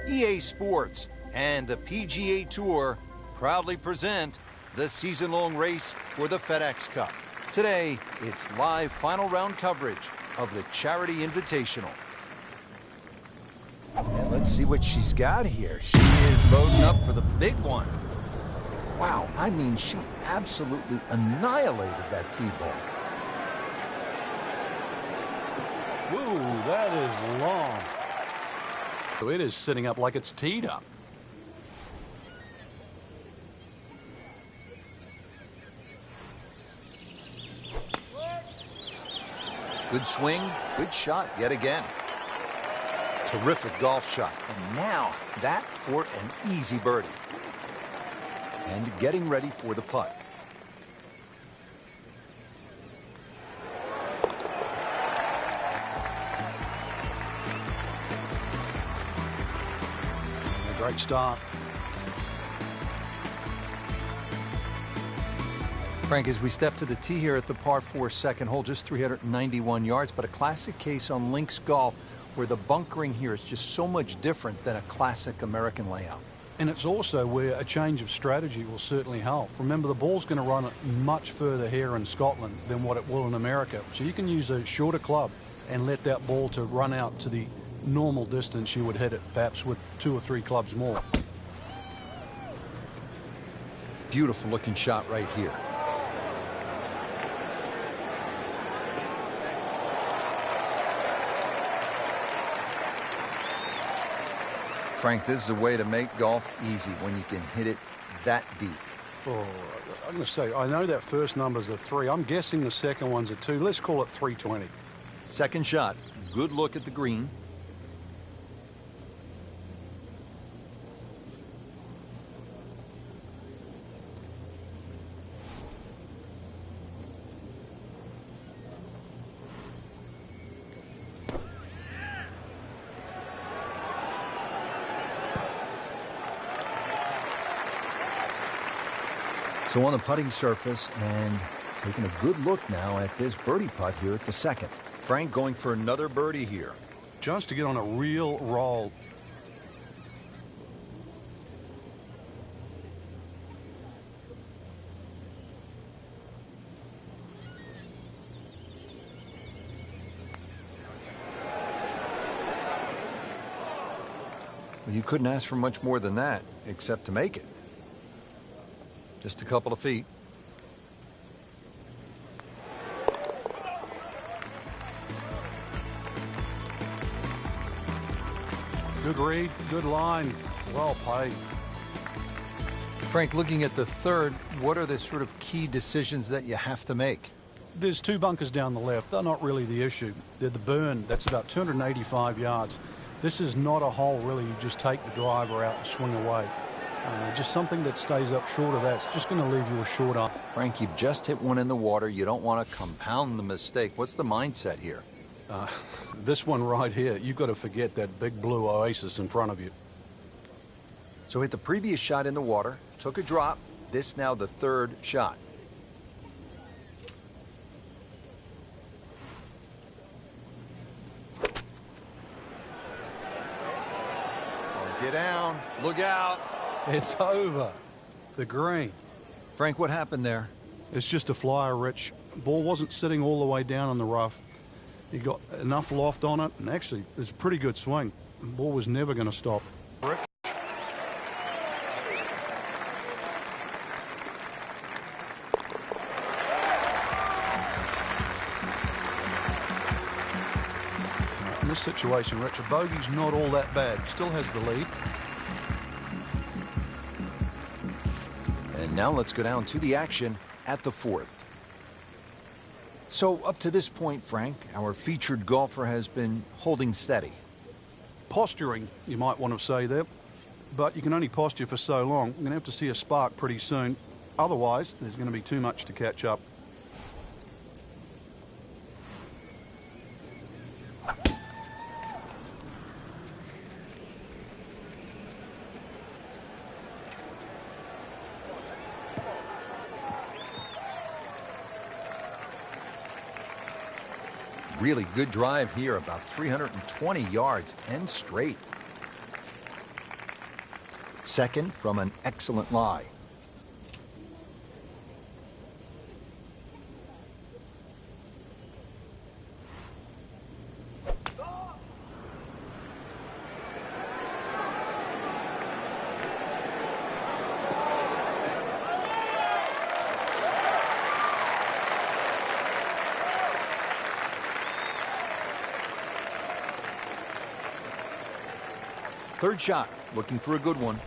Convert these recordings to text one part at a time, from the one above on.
EA Sports and the PGA Tour proudly present the season-long race for the FedEx Cup. Today, it's live final round coverage of the Charity Invitational. And let's see what she's got here. She is loading up for the big one. Wow, I mean, she absolutely annihilated that tee ball. Woo, that is long. So it is sitting up like it's teed up. Good swing, good shot yet again. Terrific golf shot. And now that for an easy birdie. And getting ready for the putt. Great start. Frank, as we step to the tee here at the par 4 second hole, just 391 yards, but a classic case on links golf where the bunkering here is just so much different than a classic American layout. And it's also where a change of strategy will certainly help. Remember, the ball's going to run much further here in Scotland than what it will in America. So you can use a shorter club and let that ball to run out to the normal distance you would hit it, perhaps with 2 or 3 clubs more. Beautiful looking shot right here. Frank, this is a way to make golf easy when you can hit it that deep. Oh, I'm going to say, I know that first number's a 3. I'm guessing the second one's a 2. Let's call it 320. Second shot, good look at the green. So on the putting surface and taking a good look now at this birdie putt here at the second. Frank going for another birdie here. Just to get on a real roll. Well, you couldn't ask for much more than that, except to make it. Just a couple of feet. Good read, good line, well played. Frank, looking at the third, what are the sort of key decisions that you have to make? There's 2 bunkers down the left. They're not really the issue. They're the burn. That's about 285 yards. This is not a hole, really. You just take the driver out and swing away. Just something that stays up short of that's just going to leave you a short up. Frank, you've just hit one in the water. You don't want to compound the mistake. What's the mindset here? This one right here, you've got to forget that big blue oasis in front of you. So hit the previous shot in the water, took a drop. This now the third shot. Get down. Look out. It's over. The green. Frank, what happened there? It's just a flyer, Rich. Ball wasn't sitting all the way down in the rough. He got enough loft on it, and actually, it's a pretty good swing. The ball was never going to stop. Rich. In this situation, Rich, a bogey's not all that bad. Still has the lead. And now let's go down to the action at the fourth. So up to this point, Frank, our featured golfer has been holding steady. Posturing, you might want to say there, but you can only posture for so long. We're going to have to see a spark pretty soon. Otherwise, there's going to be too much to catch up. Really good drive here, about 320 yards and straight. Second from an excellent lie. Third shot, looking for a good one.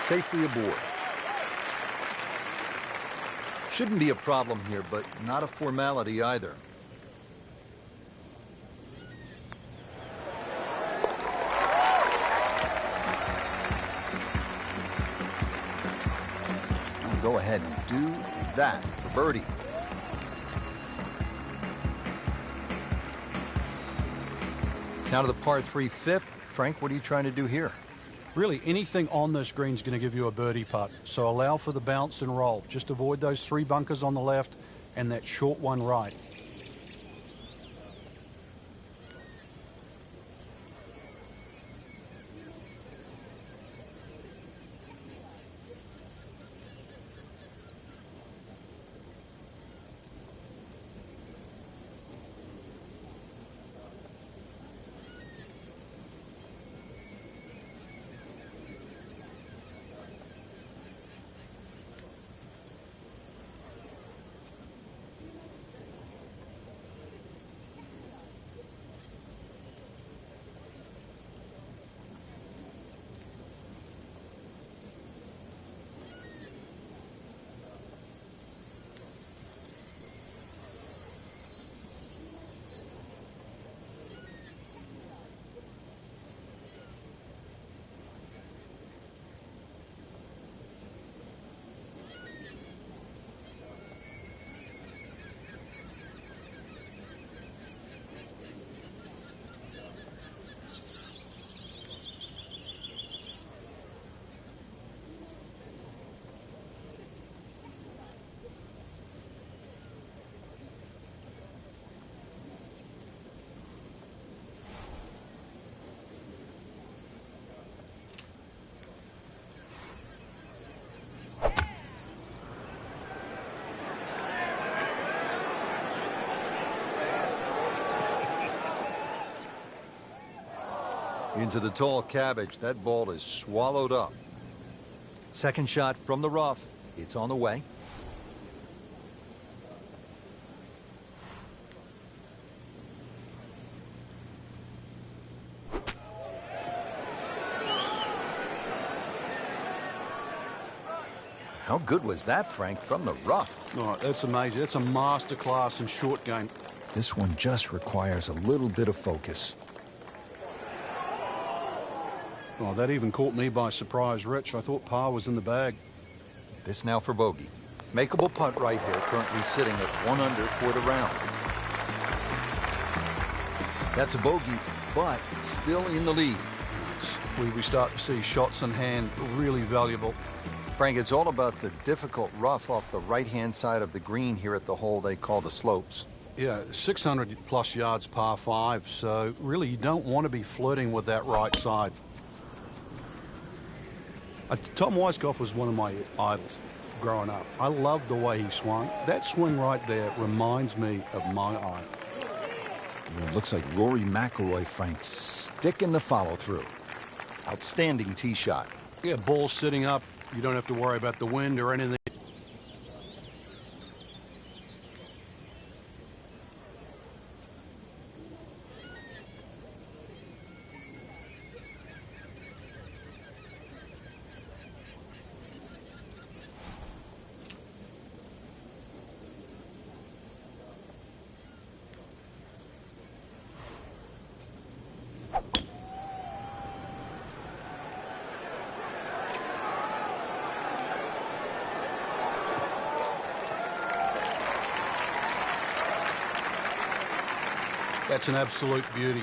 Safely aboard. Shouldn't be a problem here, but not a formality either. Go ahead and do that for birdie. Now to the par 3 fifth. Frank, what are you trying to do here? Really, anything on this green is going to give you a birdie putt. So allow for the bounce and roll. Just avoid those 3 bunkers on the left and that short one right. Into the tall cabbage. That ball is swallowed up. Second shot from the rough. It's on the way. How good was that, Frank, from the rough? Oh, that's amazing. That's a masterclass in short game. This one just requires a little bit of focus. Oh, that even caught me by surprise, Rich. I thought par was in the bag. This now for bogey. Makeable putt right here, currently sitting at 1 under for the round. That's a bogey, but still in the lead. We start to see shots in hand really valuable. Frank, it's all about the difficult rough off the right-hand side of the green here at the hole they call the slopes. Yeah, 600 plus yards par 5, so really you don't want to be flirting with that right side. Tom Weiskopf was one of my idols growing up. I loved the way he swung. That swing right there reminds me of my idol. It looks like Rory McIlroy, Frank, sticking the follow-through. Outstanding tee shot. Yeah, ball sitting up. You don't have to worry about the wind or anything. That's an absolute beauty.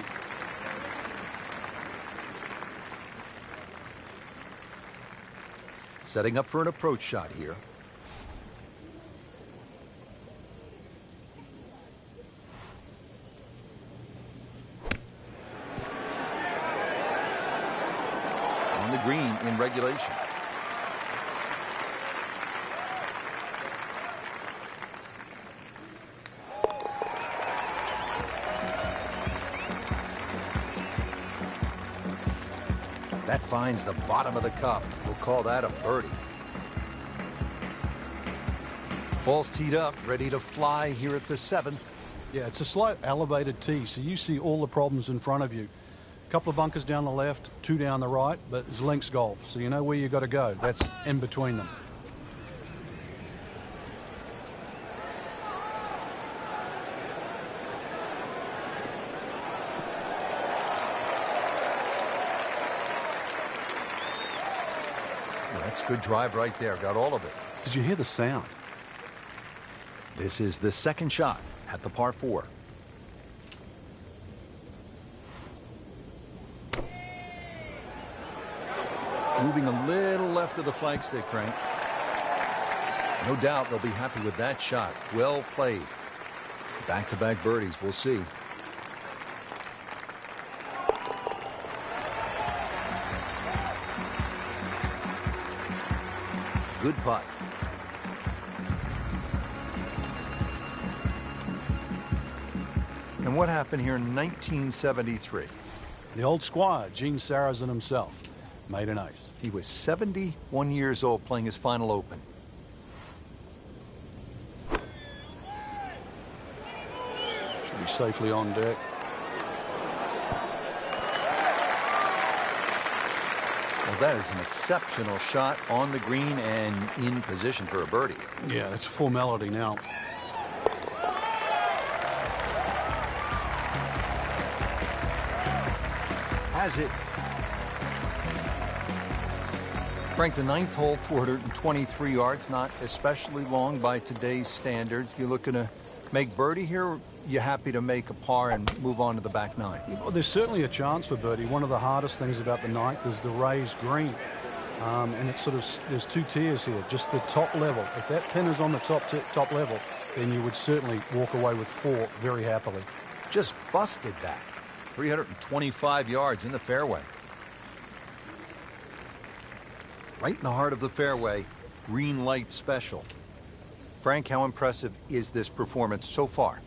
Setting up for an approach shot here. the green in regulation. That finds the bottom of the cup. We'll call that a birdie. Ball's teed up, ready to fly here at the 7th. Yeah, it's a slight elevated tee, so you see all the problems in front of you. A couple of bunkers down the left, 2 down the right, but it's links golf, so you know where you got to go. That's in between them. That's a good drive right there. Got all of it. Did you hear the sound? This is the second shot at the par 4. Moving a little left of the flagstick, Frank. No doubt they'll be happy with that shot. Well played. Back-to-back birdies. We'll see. Good putt. And what happened here in 1973? The old squire, Gene Sarazen himself, made an ace. He was 71 years old playing his final Open. Should be safely on deck. Well, that is an exceptional shot on the green and in position for a birdie. Yeah, it's a formality now. Has it. Frank, the 9th hole, 423 yards, not especially long by today's standards. You looking to make birdie here, or you happy to make a par and move on to the back 9? Well, there's certainly a chance for birdie. One of the hardest things about the 9th is the raised green. And it's sort of, there's 2 tiers here, just the top level. If that pin is on the top level, then you would certainly walk away with 4 very happily. Just busted that. 325 yards in the fairway. Right in the heart of the fairway, green light special. Frank, how impressive is this performance so far?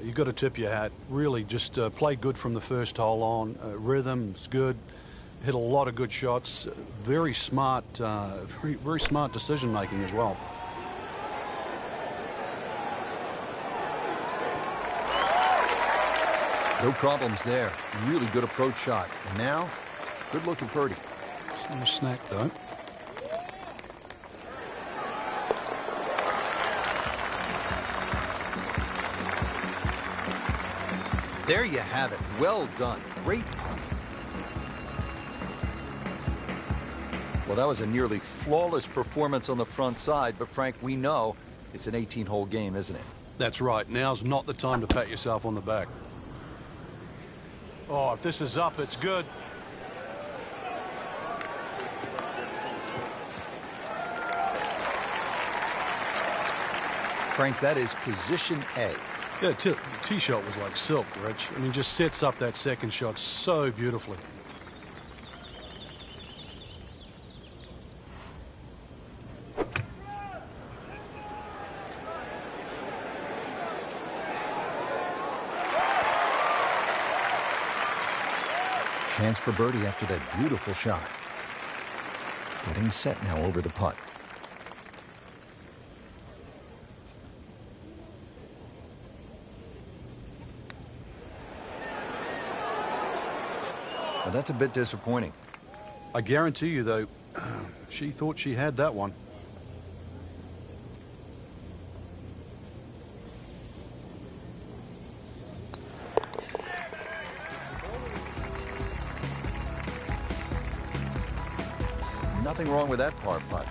You've got to tip your hat. Really just play good from the first hole on. Rhythm's good. Hit a lot of good shots. Very smart, very smart decision making as well. No problems there. Really good approach shot. And now, good look at birdie. It's no snack though. There you have it. Well done. Great putt. Well, that was a nearly flawless performance on the front side, but Frank, we know it's an 18-hole game, isn't it? That's right. Now's not the time to pat yourself on the back. Oh, if this is up, it's good. Frank, that is position A. Yeah, the tee shot was like silk, Rich. I mean, just sets up that second shot so beautifully. Chance for birdie after that beautiful shot. Getting set now over the putt. Well, that's a bit disappointing. I guarantee you, though, she thought she had that one. Nothing wrong with that par putt.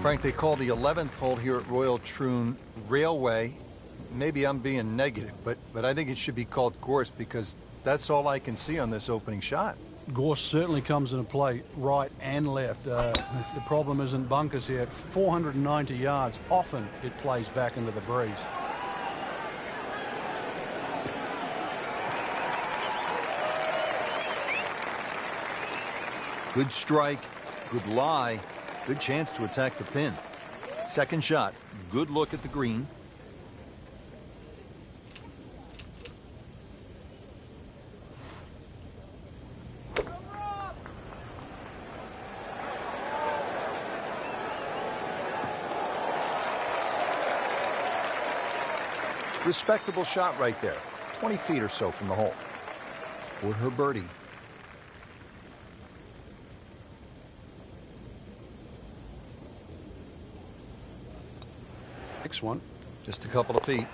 Frank, they call the 11th hole here at Royal Troon Railway. Maybe I'm being negative, but I think it should be called course because that's all I can see on this opening shot. Gorse certainly comes into play right and left. The problem isn't bunkers here. At 490 yards, often it plays back into the breeze. Good strike, good lie, good chance to attack the pin. Second shot, good look at the green. Respectable shot right there, 20 feet or so from the hole. For her birdie. Next one. Just a couple of feet.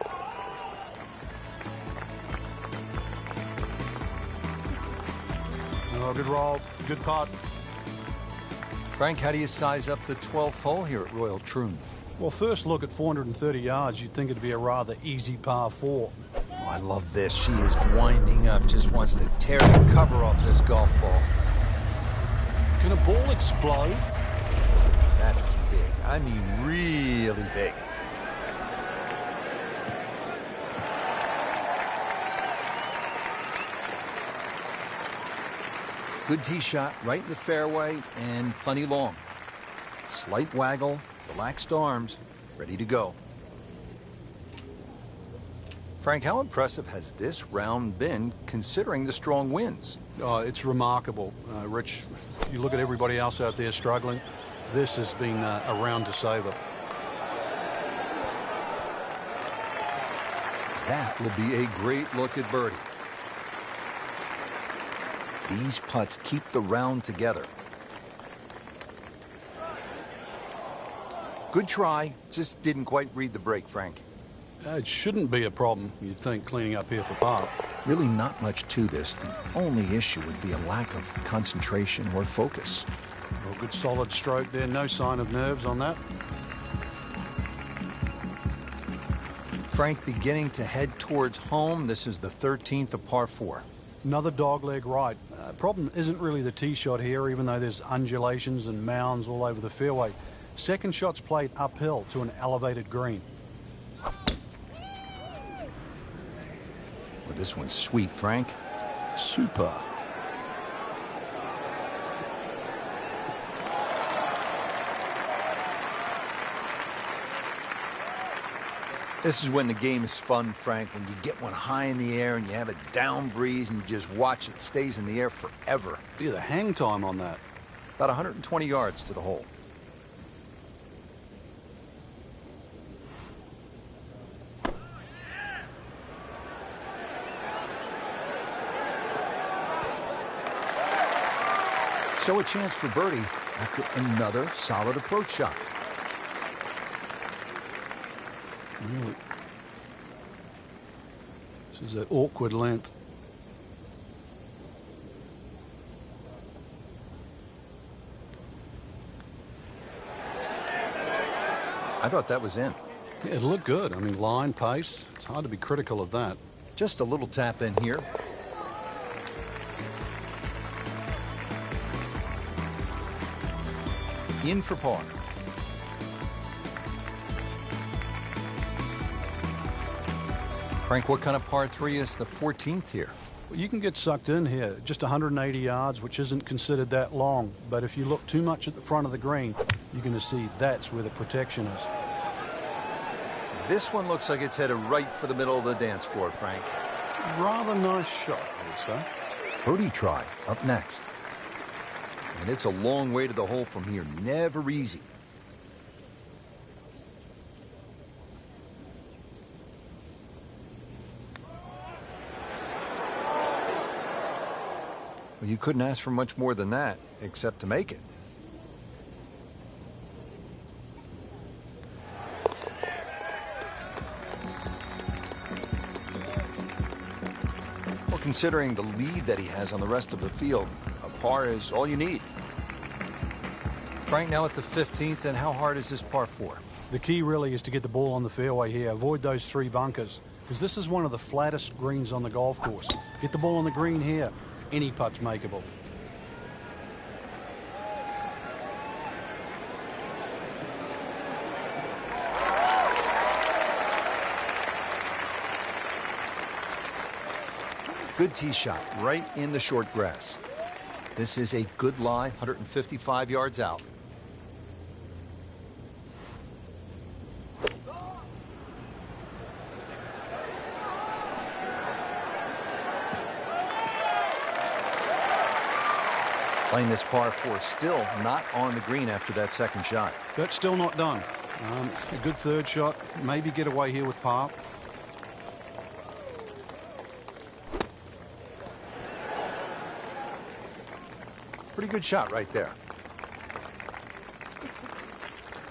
Oh, good roll, good putt. Frank, how do you size up the 12th hole here at Royal Troon? Well, first look at 430 yards, you'd think it'd be a rather easy par 4. Oh, I love this. She is winding up, just wants to tear the cover off this golf ball. Can a ball explode? That is big. I mean, really big. Good tee shot right in the fairway and plenty long. Slight waggle, relaxed arms, ready to go. Frank, how impressive has this round been considering the strong winds? Oh, it's remarkable, Rich. You look at everybody else out there struggling. This has been a round to savor. That will be a great look at birdie. These putts keep the round together. Good try, just didn't quite read the break, Frank. It shouldn't be a problem, you'd think, cleaning up here for par. Really not much to this. The only issue would be a lack of concentration or focus. Well, good solid stroke there, no sign of nerves on that. Frank beginning to head towards home. This is the 13th of par 4. Another dogleg right. Problem isn't really the tee shot here, even though there's undulations and mounds all over the fairway. Second shot's played uphill to an elevated green. Well, this one's sweet, Frank. Super. This is when the game is fun, Frank, when you get one high in the air and you have a down breeze and you just watch it stays in the air forever. Look at the hang time on that. About 120 yards to the hole. So a chance for birdie after another solid approach shot. Really. This is an awkward length. I thought that was in. Yeah, it looked good. I mean, line, pace. It's hard to be critical of that. Just a little tap in here. In for par. Frank, what kind of par 3 is the 14th here? Well, you can get sucked in here. Just 180 yards, which isn't considered that long. But if you look too much at the front of the green, you're going to see that's where the protection is. This one looks like it's headed right for the middle of the dance floor, Frank. Rather nice shot, I would say. Birdie try up next. And it's a long way to the hole from here. Never easy. Well, you couldn't ask for much more than that, except to make it. Well, considering the lead that he has on the rest of the field, a par is all you need. Frank, now at the 15th, and how hard is this par 4? The key really is to get the ball on the fairway here. Avoid those 3 bunkers, because this is one of the flattest greens on the golf course. Get the ball on the green here. Any putt's makeable. Good tee shot right in the short grass. This is a good lie, 155 yards out. Playing this par 4, still not on the green after that second shot. That's still not done. A good third shot. Maybe get away here with par. Pretty good shot right there.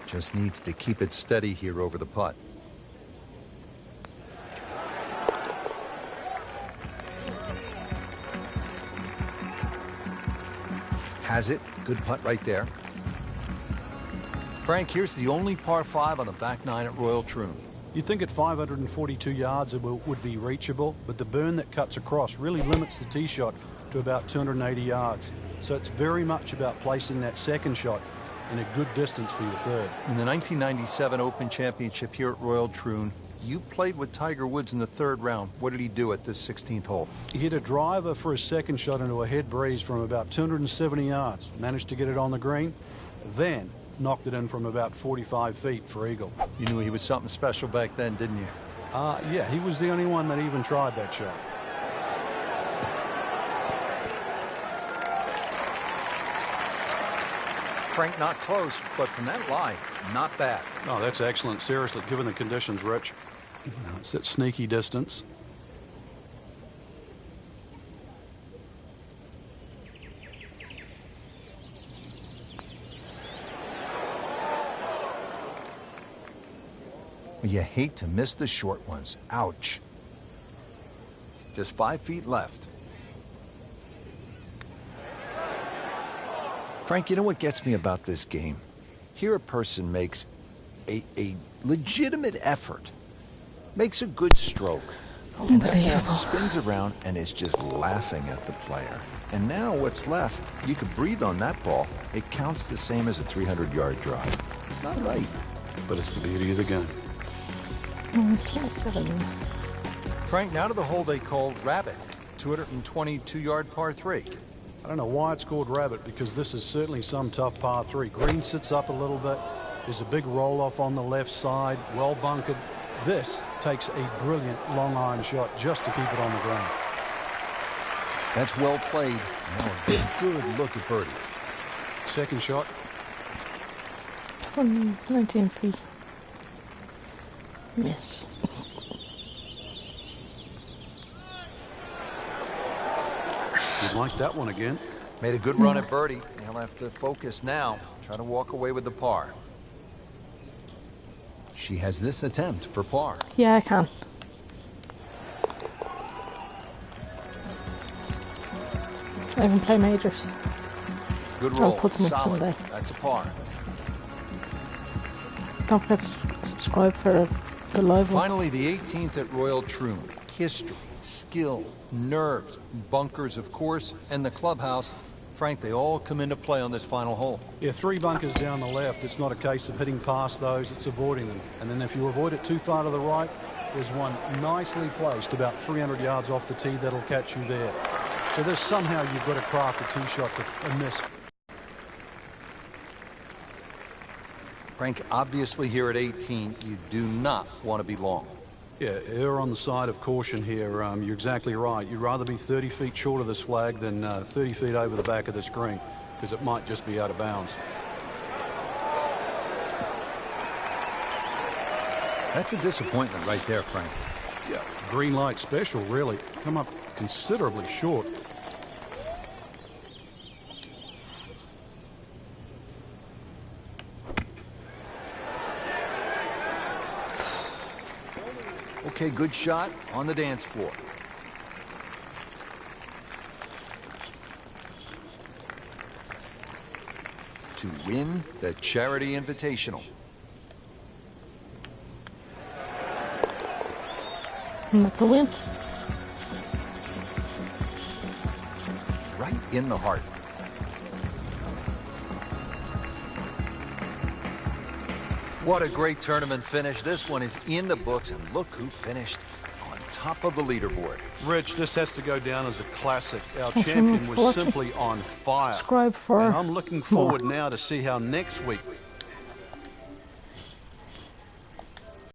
Just needs to keep it steady here over the putt. Has it. Good putt right there. Frank, here's the only par 5 on the back 9 at Royal Troon. You'd think at 542 yards it would be reachable, but the burn that cuts across really limits the tee shot to about 280 yards. So it's very much about placing that second shot in a good distance for your third. In the 1997 Open Championship here at Royal Troon, you played with Tiger Woods in the 3rd round. What did he do at this 16th hole? He hit a driver for his second shot into a head breeze from about 270 yards. Managed to get it on the green, then knocked it in from about 45 feet for eagle. You knew he was something special back then, didn't you? Yeah, he was the only one that even tried that shot. Frank, not close, but from that lie, not bad. Oh, that's excellent. Seriously, given the conditions, Rich. It's that sneaky distance. You hate to miss the short ones. Ouch. Just 5 feet left. Frank, you know what gets me about this game? Here a person makes a legitimate effort, makes a good stroke, and that ball spins around and is just laughing at the player. And now what's left, you could breathe on that ball. It counts the same as a 300-yard drive. It's not right. But it's the beauty of the game. Frank, now to the hole they call Rabbit, 222-yard par 3. I don't know why it's called Rabbit, because this is certainly some tough par 3. Green sits up a little bit. There's a big roll-off on the left side, well bunkered. This takes a brilliant long iron shot just to keep it on the ground. That's well played. Now a good look at birdie. Second shot. 19 feet. Yes. You'd like that one again. Made a good run at birdie. He'll have to focus now. Try to walk away with the par. She has this attempt for par. Yeah, I can. I can play majors. Good roll. I'll put some up Solid. someday. That's a par. Don't forget to subscribe for the live ones. Finally, the 18th at Royal Troon. History, skill, nerves, bunkers, of course, and the clubhouse. Frank, they all come into play on this final hole. Yeah, 3 bunkers down the left. It's not a case of hitting past those, it's avoiding them. And then if you avoid it too far to the right, there's one nicely placed about 300 yards off the tee that'll catch you there. So there's somehow you've got to craft a tee shot to miss. Frank, obviously here at 18, you do not want to be long. Yeah, err on the side of caution here. You're exactly right. You'd rather be 30 feet short of this flag than 30 feet over the back of the screen, because it might just be out of bounds. That's a disappointment right there, Frank. Yeah, green light special, really. Come up considerably short. Okay, good shot on the dance floor. To win the Charity Invitational. And that's a win. Right in the heart. What a great tournament finish. This one is in the books, and look who finished on top of the leaderboard. Rich, this has to go down as a classic. Our champion was simply on fire. Subscribe for and I'm looking forward now to see how next week